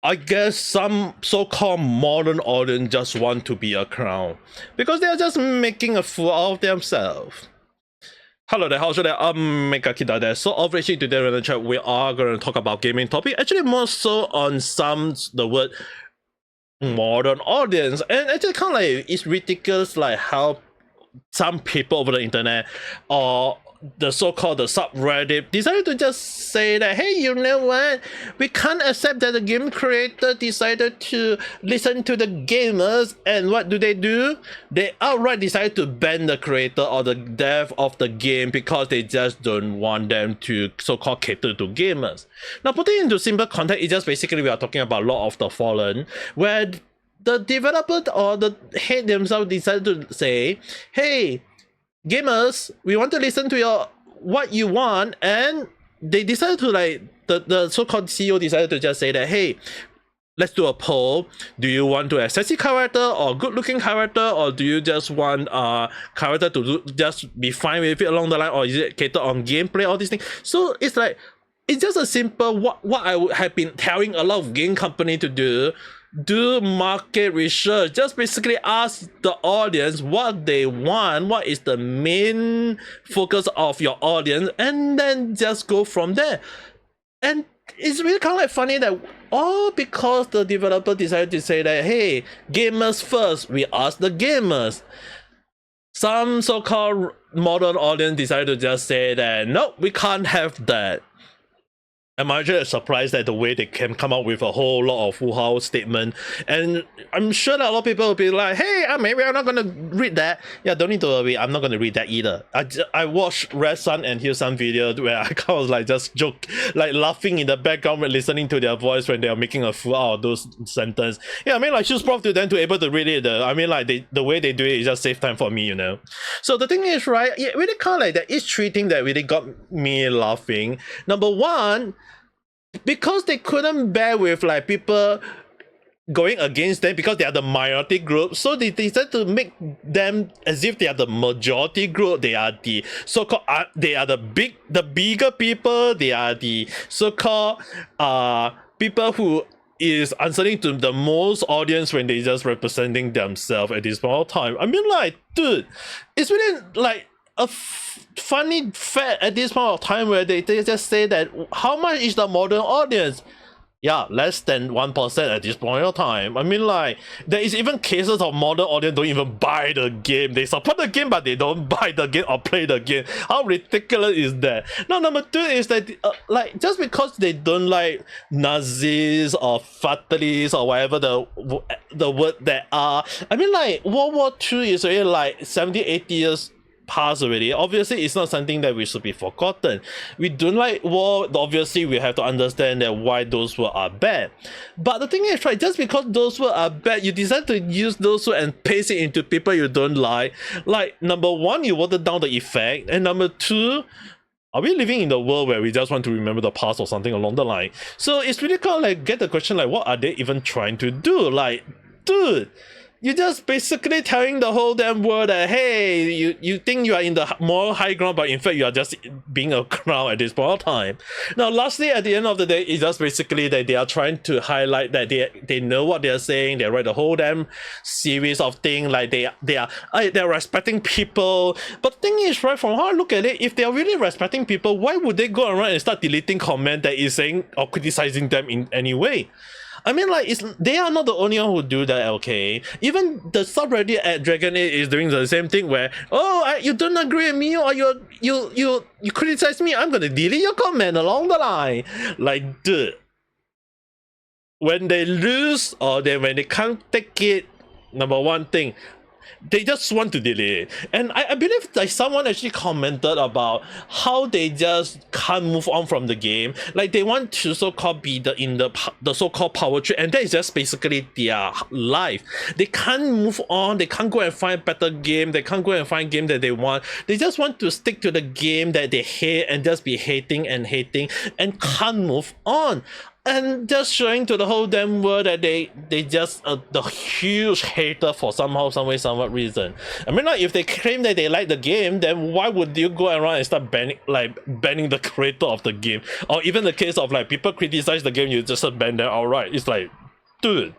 I guess some so-called modern audience just want to be a clown because they are just making a fool out of themselves. Hello there, how's it? Ame Gakita there. So obviously today in the chat we are going to talk about gaming topic. Actually more so on the word modern audience, and actually kind of like it's ridiculous like how some people over the internet or the so-called the subreddit decided to just say that, hey, you know what, we can't accept that the game creator decided to listen to the gamers, and what do? They outright decide to ban the creator or the dev of the game because they just don't want them to so-called cater to gamers. Now putting into simple context, it's just basically we are talking about Lord of the Fallen, where the developer or the head themselves decided to say, hey, gamers, we want to listen to your what you want, and they decided to like the so-called CEO decided to just say that, hey, let's do a poll. Do you want to have sexy character or good-looking character, or do you just want character to just be fine with it along the line, or is it catered on gameplay, all these things? So it's like it's just a simple what I would have been telling a lot of game company to do market research. Just basically ask the audience what they want, what is the main focus of your audience, and then just go from there. And it's really kind of like funny that all because the developer decided to say that, hey, gamers first, we ask the gamers. Some so-called modern audience decided to just say that, no, we can't have that. I'm actually surprised at the way they can come up with a whole lot of full house statement, and I'm sure that a lot of people will be like, hey, maybe I'm not gonna read that. Yeah, don't need to worry, I'm not gonna read that either. I watched Red Sun and Hill Sun video where I kind of like just joke, like laughing in the background when listening to their voice when they are making a fool out of those sentences. Yeah, I mean, like, shoes prof to them to able to read it. I mean, like, the way they do it is just save time for me, you know. So the thing is, right, it really kind of like that each three thing that really got me laughing. Number one, because they couldn't bear with like people going against them because they are the minority group, so they decided to make them as if they are the majority group. They are the so-called they are the bigger people. They are the so-called people who is answering to the most audience when they just representing themselves at this point of time. I mean, like, dude, it's really like a funny fact at this point of time where they just say that how much is the modern audience? Yeah, less than 1% at this point of time. I mean, like, there is even cases of modern audience don't even buy the game. They support the game, but they don't buy the game or play the game. How ridiculous is that? Now, number two is that, like, just because they don't like Nazis or fatalists or whatever the word that are, I mean, like, World War II is already like 70, 80 years past already. Obviously, it's not something that we should be forgotten. We don't like war, obviously we have to understand that why those words are bad. But the thing is, right, just because those words are bad, you decide to use those words and paste it into people you don't like. Like, number one, you water down the effect, and number two, are we living in the world where we just want to remember the past or something along the line? So it's really kind of like get the question like, what are they even trying to do? Like, dude, you're just basically telling the whole damn world that, hey, you think you are in the moral high ground, but in fact you are just being a clown at this point of time. Now, lastly, at the end of the day, it's just basically that they are trying to highlight that they know what they're saying. They write the whole damn series of things, like they're respecting people. But the thing is, right, from how I look at it, if they are really respecting people, why would they go around and start deleting comment that is saying or criticizing them in any way? I mean, like, they are not the only one who do that, okay? Even the subreddit at Dragon 8 is doing the same thing where, oh, you don't agree with me or you criticize me, I'm gonna delete your comment along the line. Like, dude, when they lose or when they can't take it, number one thing, they just want to delay it. And I believe like someone actually commented about how they just can't move on from the game. Like, they want to so-called be in the so-called power trip, and that is just basically their life. They can't move on. They can't go and find better game. They can't go and find game that they want. They just want to stick to the game that they hate and just be hating and can't move on. and just showing to the whole damn world that they just the huge hater for somehow, some way, some reason. I mean, like, if they claim that they like the game, then why would you go around and start banning the creator of the game? Or even the case of like people criticize the game, you just ban them outright. It's like, dude,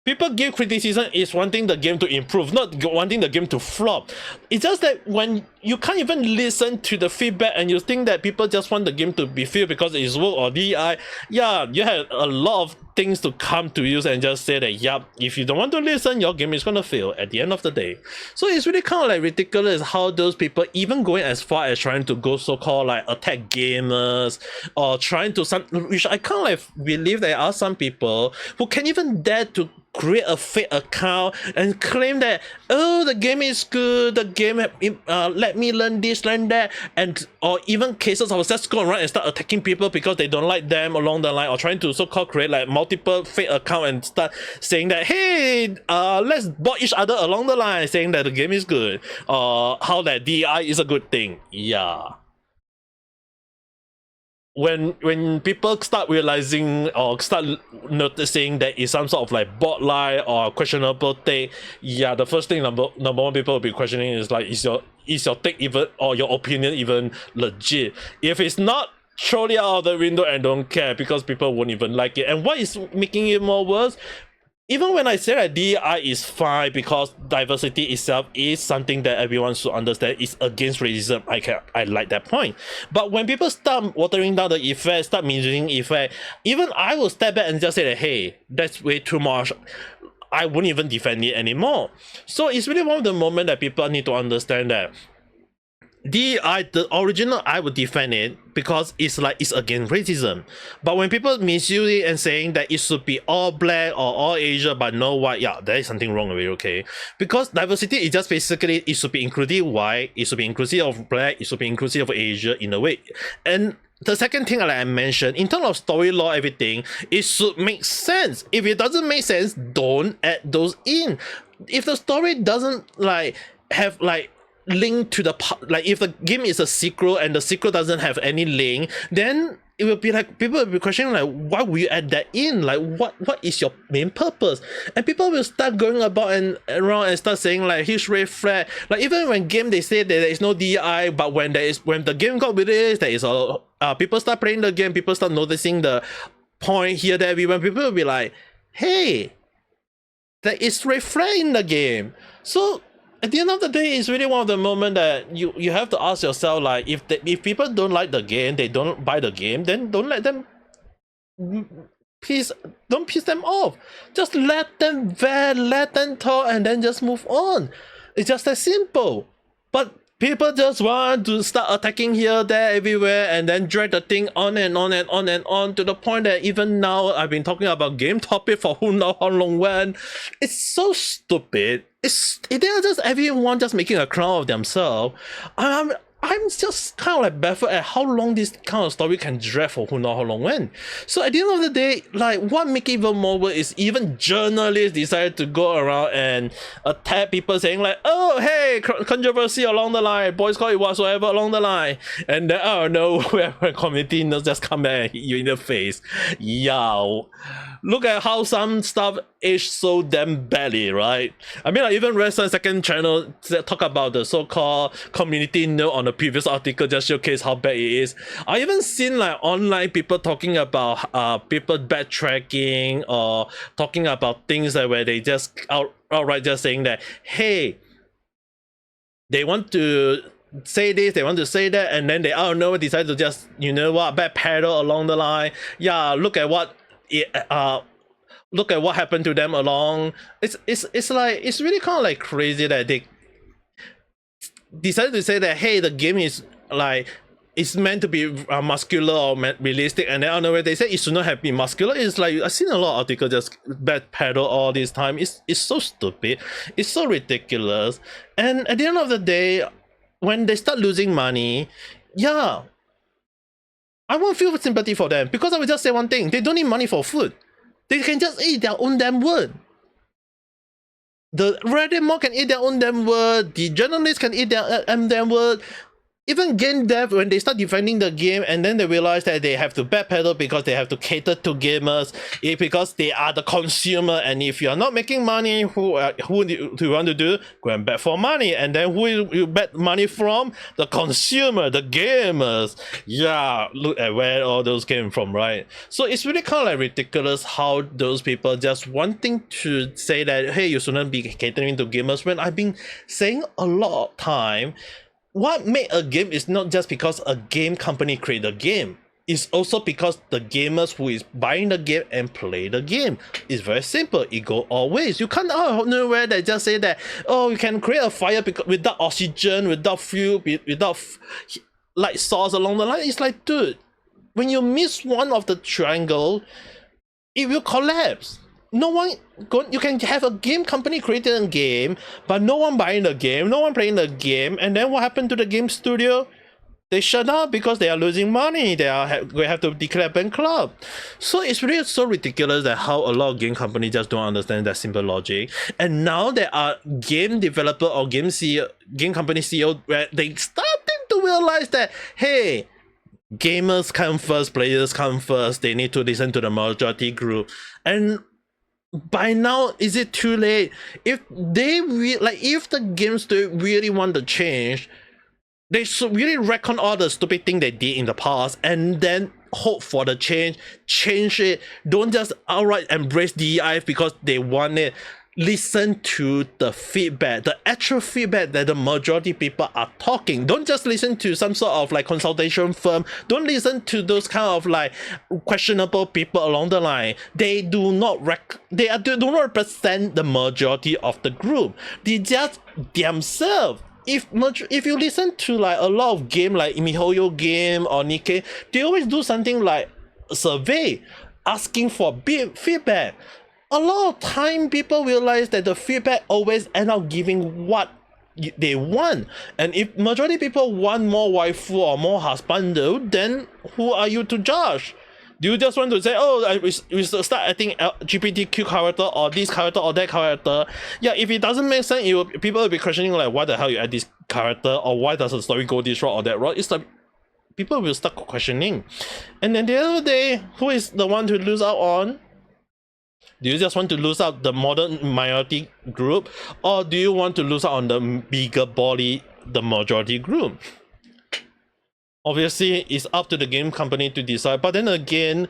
people give criticism is wanting the game to improve, not wanting the game to flop. It's just that when you can't even listen to the feedback and you think that people just want the game to be filled because it's work or DI, yeah, you have a lot of things to come to you and just say that, yep, if you don't want to listen, your game is gonna fail at the end of the day. So it's really kind of like ridiculous how those people even going as far as trying to go so-called like attack gamers or trying to which I kind of like believe there are some people who can even dare to create a fake account and claim that, oh, the game is good, the game let me learn this, learn that, and or even cases of just go around and start attacking people because they don't like them along the line, or trying to so-called create like multiple fake account and start saying that, hey, let's bot each other along the line, saying that the game is good, or how that DI is a good thing. Yeah. When people start realizing or start noticing that it's some sort of like bot lie or questionable take, yeah, the first thing number one people will be questioning is like, is your take even, or your opinion even legit? If it's not, throw it out of the window and don't care, because people won't even like it. And what is making it more worse, even when I say that DI is fine because diversity itself is something that everyone should understand is against racism, I like that point. But when people start watering down the effect, start misusing effect, even I will step back and just say that, hey, that's way too much. I won't even defend it anymore. So it's really one of the moments that people need to understand that DI, the original, I would defend it because it's like it's against racism. But when people misuse it and saying that it should be all black or all Asian but no white, yeah, there is something wrong with it, okay? Because diversity is just basically, it should be inclusive white, it should be inclusive of black, it should be inclusive of Asia in a way. And the second thing, like I mentioned, in terms of story law, everything, it should make sense. If it doesn't make sense, don't add those in. If the story doesn't like have like link to the like, if the game is a sequel and the sequel doesn't have any link, then it will be like, people will be questioning like, why will you add that in? Like, what is your main purpose? And people will start going about and around and start saying like, huge red flag. Like, even when game they say that there is no DI, but when the game got released, there is a people start playing the game, people start noticing the point here, there, everywhere. People will be like, hey, there is red flag in the game. So at the end of the day, it's really one of the moments that you have to ask yourself, like, if people don't like the game, they don't buy the game, then don't let them don't piss them off. Just let them vent, let them talk, and then just move on. It's just that simple. But people just want to start attacking here, there, everywhere, and then drag the thing on and on and on and on, to the point that even now I've been talking about game topic for who knows how long when. It's so stupid. They're just everyone just making a clown of themselves. I'm just kind of like baffled at how long this kind of story can drag for who knows how long when. So at the end of the day, like, what makes it even more worse is even journalists decided to go around and attack people saying like, oh, hey, controversy along the line, boycott it whatsoever along the line, and then I don't know, whoever community knows just come back and hit you in the face. Yo, look at how some stuff aged so damn badly, right? I mean, like, even Rev Say second channel talk about the so-called community note on the previous article, just showcase how bad it is. I even seen like online people talking about people backtracking or talking about things that where they just outright just saying that, hey, they want to say this, they want to say that, and then they out of nowhere decide to just, you know what, backpedal along the line. Yeah, look at what happened to them along. It's like, it's really kind of like crazy that they decided to say that, hey, the game is like, it's meant to be muscular or realistic, and then out of nowhere they say it should not have been muscular. It's like, I've seen a lot of articles just backpedal all this time. It's so stupid, it's so ridiculous. And at the end of the day, when they start losing money, yeah, I won't feel sympathy for them, because I will just say one thing: they don't need money for food. They can just eat their own damn word. The Reddit mod can eat their own damn word. The journalists can eat their damn word. even game dev, when they start defending the game and then they realize that they have to backpedal because they have to cater to gamers, because they are the consumer, and if you are not making money, who do you want to do? Go and bet for money, and then who you bet money from? The consumer, the gamers. Yeah, look at where all those came from, right? So it's really kind of like ridiculous how those people just wanting to say that, hey, you shouldn't be catering to gamers, when I've been saying a lot of time, what made a game is not just because a game company create a game. It's also because the gamers who is buying the game and play the game. It's very simple. It go all ways. You can't out of nowhere that just say that, oh, you can create a fire because without oxygen, without fuel, without like source along the line. It's like, dude, when you miss one of the triangle, it will collapse. No one you can have a game company creating a game, but no one buying the game, no one playing the game, and then what happened to the game studio? They shut down because they are losing money. They have to declare bankrupt. So it's really so ridiculous that how a lot of game companies just don't understand that simple logic. And now there are game developer or game company CEO where they starting to realize that, hey, gamers come first, players come first. They need to listen to the majority group. And by now, is it too late? If they if the game studio really want to change, they should really reckon all the stupid thing they did in the past and then hope for the change it. Don't just outright embrace DEI because they want it. Listen to the feedback, the actual feedback that the majority people are talking. Don't just listen to some sort of like consultation firm. Don't listen to those kind of like questionable people along the line. They do not do not represent the majority of the group. They just themselves. If you listen to like a lot of game like MiHoYo game or Nikkei, they always do something like a survey asking for feedback. A lot of time people realize that the feedback always end up giving what they want. And if majority people want more waifu or more husbando, then who are you to judge? Do you just want to say, oh, we start adding LGBTQ character or this character or that character? Yeah, if it doesn't make sense, people will be questioning like, why the hell you add this character, or why does the story go this route or that route? It's like people will start questioning. And then the other day, who is the one to lose out on? Do you just want to lose out the modern minority group, or do you want to lose out on the bigger body, the majority group? Obviously, it's up to the game company to decide. But then again,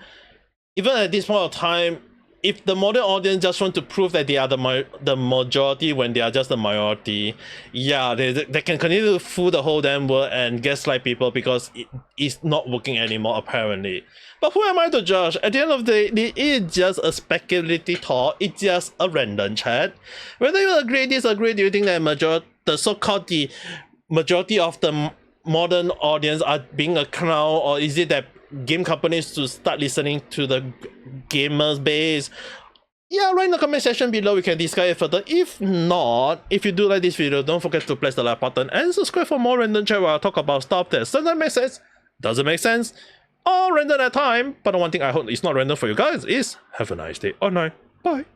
even at this point of time, if the modern audience just want to prove that they are the majority when they are just the minority, yeah, they can continue to fool the whole damn world and gaslight people because it's not working anymore, apparently. But who am I to judge? At the end of the day, it's just a speculative talk. It's just a random chat. Whether you agree, disagree, do you think that the so-called majority of the modern audience are being a clown, or is it that game companies to start listening to the gamers base? Yeah, write in the comment section below, we can discuss it further. If not, if you do like this video, don't forget to press the like button and subscribe for more random chat where I talk about stuff that sometimes makes sense, doesn't make sense, or random at time. But the one thing I hope is not random for you guys is have a nice day or night. Bye.